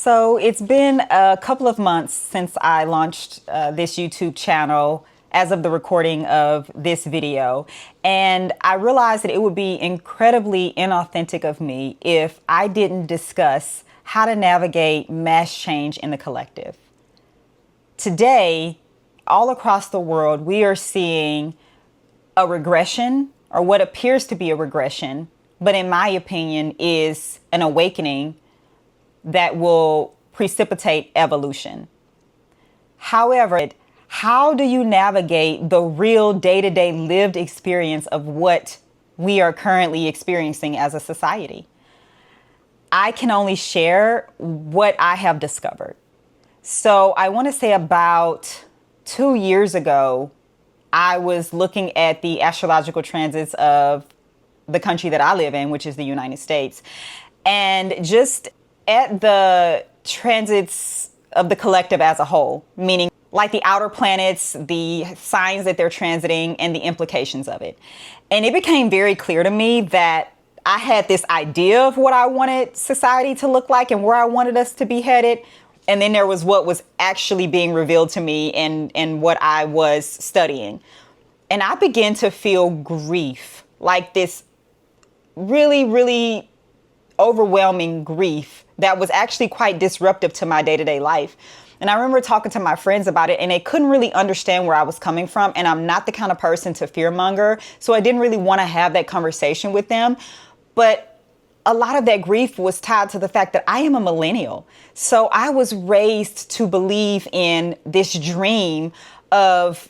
So it's been a couple of months since I launched this YouTube channel as of the recording of this video. And I realized that it would be incredibly inauthentic of me if I didn't discuss how to navigate mass change in the collective. Today, all across the world, we are seeing a regression, or what appears to be a regression, but in my opinion is an awakening that will precipitate evolution. However, how do you navigate the real day-to-day lived experience of what we are currently experiencing as a society? I can only share what I have discovered. So I want to say about 2 years ago, I was looking at the astrological transits of the country that I live in, which is the United States, and just at the transits of the collective as a whole, meaning like the outer planets, the signs that they're transiting, and the implications of it. And it became very clear to me that I had this idea of what I wanted society to look like and where I wanted us to be headed. And then there was what was actually being revealed to me and what I was studying. And I began to feel grief, like this really, really overwhelming grief that was actually quite disruptive to my day-to-day life. And I remember talking to my friends about it, and they couldn't really understand where I was coming from. And I'm not the kind of person to fearmonger, so I didn't really want to have that conversation with them. But a lot of that grief was tied to the fact that I am a millennial. So I was raised to believe in this dream of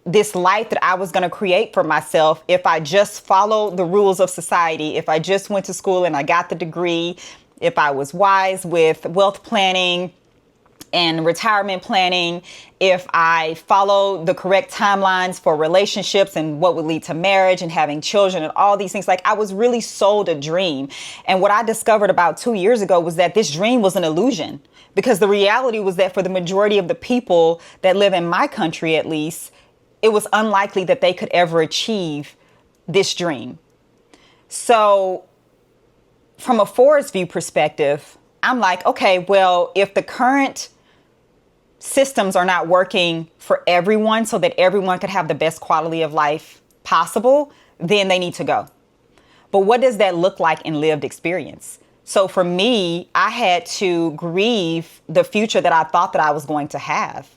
this life that I was going to create for myself if I just followed the rules of society, if I just went to school and I got the degree, if I was wise with wealth planning and retirement planning, if I followed the correct timelines for relationships and what would lead to marriage and having children and all these things. Like, I was really sold a dream. And what I discovered about 2 years ago was that this dream was an illusion, because the reality was that for the majority of the people that live in my country, at least, it was unlikely that they could ever achieve this dream. So from a forest view perspective, I'm like, okay, well, if the current systems are not working for everyone so that everyone could have the best quality of life possible, then they need to go. But what does that look like in lived experience? So for me, I had to grieve the future that I thought that I was going to have,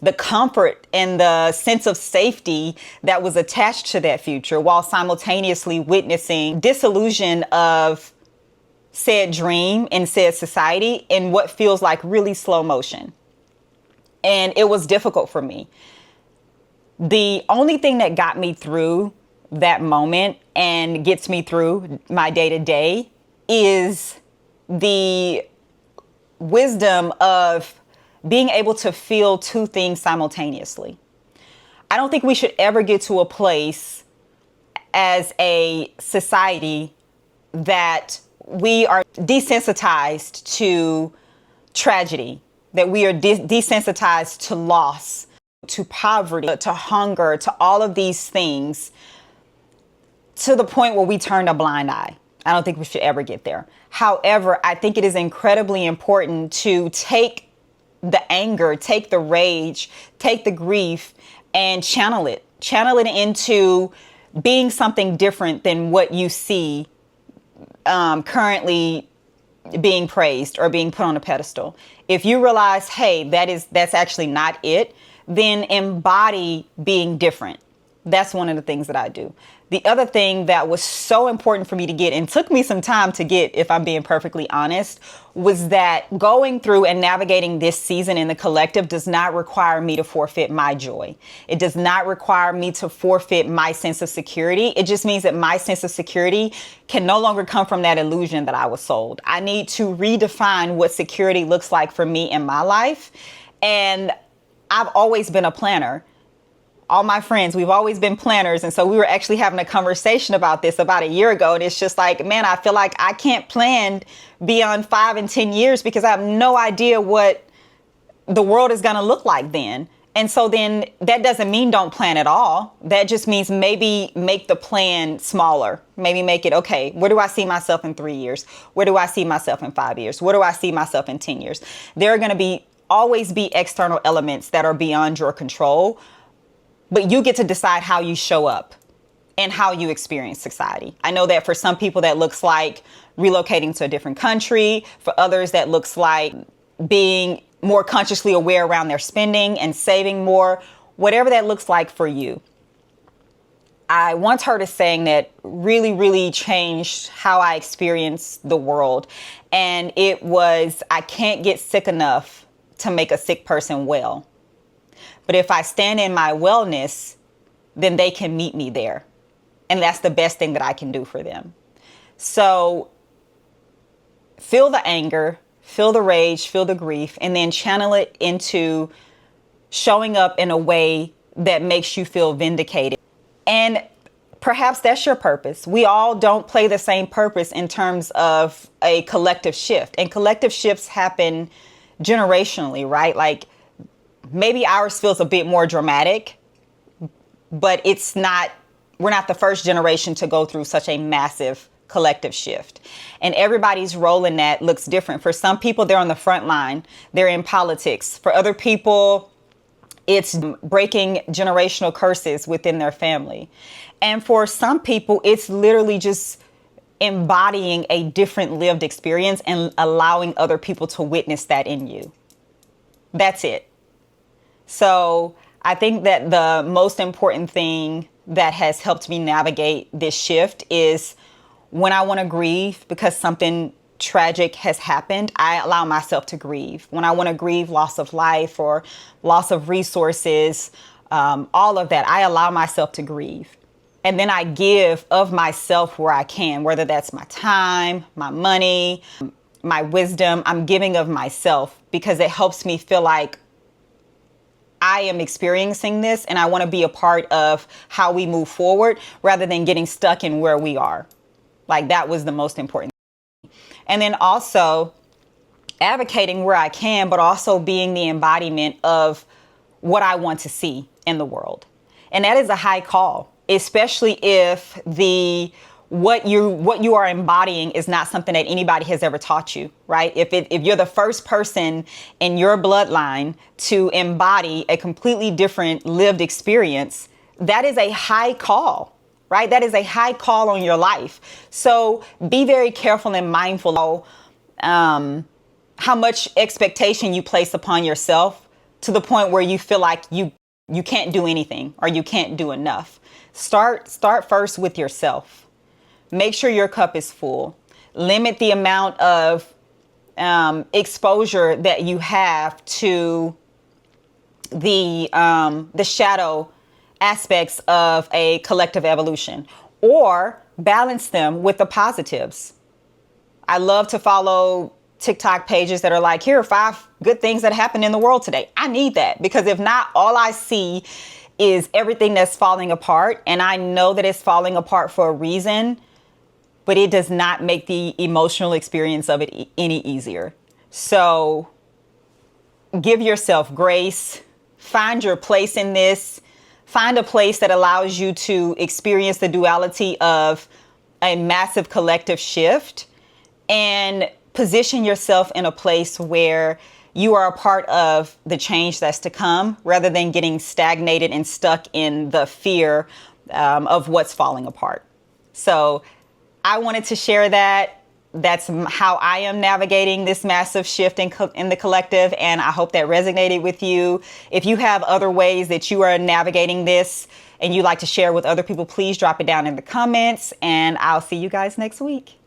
the comfort and the sense of safety that was attached to that future, while simultaneously witnessing disillusion of said dream and said society in what feels like really slow motion. And it was difficult for me. The only thing that got me through that moment and gets me through my day to day is the wisdom of being able to feel two things simultaneously. I don't think we should ever get to a place as a society that we are desensitized to tragedy, that we are desensitized to loss, to poverty, to hunger, to all of these things, to the point where we turn a blind eye. I don't think we should ever get there. However, I think it is incredibly important to take the anger, take the rage, take the grief, and channel it into being something different than what you see currently being praised or being put on a pedestal. If you realize, hey, that's actually not it, then embody being different. That's one of the things that I do. The other thing that was so important for me to get, and took me some time to get, if I'm being perfectly honest, was that going through and navigating this season in the collective does not require me to forfeit my joy. It does not require me to forfeit my sense of security. It just means that my sense of security can no longer come from that illusion that I was sold. I need to redefine what security looks like for me in my life. And I've always been a planner. All my friends, we've always been planners. And so we were actually having a conversation about this about a year ago. And it's just like, man, I feel like I can't plan beyond 5 and 10 years because I have no idea what the world is going to look like then. And so then that doesn't mean don't plan at all. That just means maybe make the plan smaller. Maybe make it, okay, where do I see myself in 3 years? Where do I see myself in 5 years? Where do I see myself in 10 years? There are going to always be external elements that are beyond your control, but you get to decide how you show up and how you experience society. I know that for some people that looks like relocating to a different country. For others, that looks like being more consciously aware around their spending and saving more, whatever that looks like for you. I once heard a saying that really, really changed how I experience the world. And it was, I can't get sick enough to make a sick person well. But if I stand in my wellness, then they can meet me there. And that's the best thing that I can do for them. So feel the anger, feel the rage, feel the grief, and then channel it into showing up in a way that makes you feel vindicated. And perhaps that's your purpose. We all don't play the same purpose in terms of a collective shift. And collective shifts happen generationally, right? Like maybe ours feels a bit more dramatic, but we're not the first generation to go through such a massive collective shift. And everybody's role in that looks different. For some people, they're on the front line. They're in politics. For other people, it's breaking generational curses within their family. And for some people, it's literally just embodying a different lived experience and allowing other people to witness that in you. That's it. So I think that the most important thing that has helped me navigate this shift is when I want to grieve because something tragic has happened, I allow myself to grieve. When I want to grieve loss of life or loss of resources, all of that, I allow myself to grieve. And then I give of myself where I can, whether that's my time, my money, my wisdom. I'm giving of myself because it helps me feel like I am experiencing this and I want to be a part of how we move forward rather than getting stuck in where we are. Like that was the most important. And then also advocating where I can, but also being the embodiment of what I want to see in the world. And that is a high call, especially if what you are embodying is not something that anybody has ever taught you, right? If you're the first person in your bloodline to embody a completely different lived experience, that is a high call. Right? That is a high call on your life. So be very careful and mindful of how much expectation you place upon yourself to the point where you feel like you can't do anything or you can't do enough. Start first with yourself. Make sure your cup is full. Limit the amount of exposure that you have to the shadow aspects of a collective evolution, or balance them with the positives. I love to follow TikTok pages that are like, here are 5 good things that happened in the world today. I need that because if not, all I see is everything that's falling apart. And I know that it's falling apart for a reason, but it does not make the emotional experience of it any easier. So give yourself grace, find your place in this. Find a place that allows you to experience the duality of a massive collective shift and position yourself in a place where you are a part of the change that's to come rather than getting stagnated and stuck in the fear of what's falling apart. So I wanted to share that. That's how I am navigating this massive shift in the collective, and I hope that resonated with you. If you have other ways that you are navigating this and you'd like to share with other people, please drop it down in the comments, and I'll see you guys next week.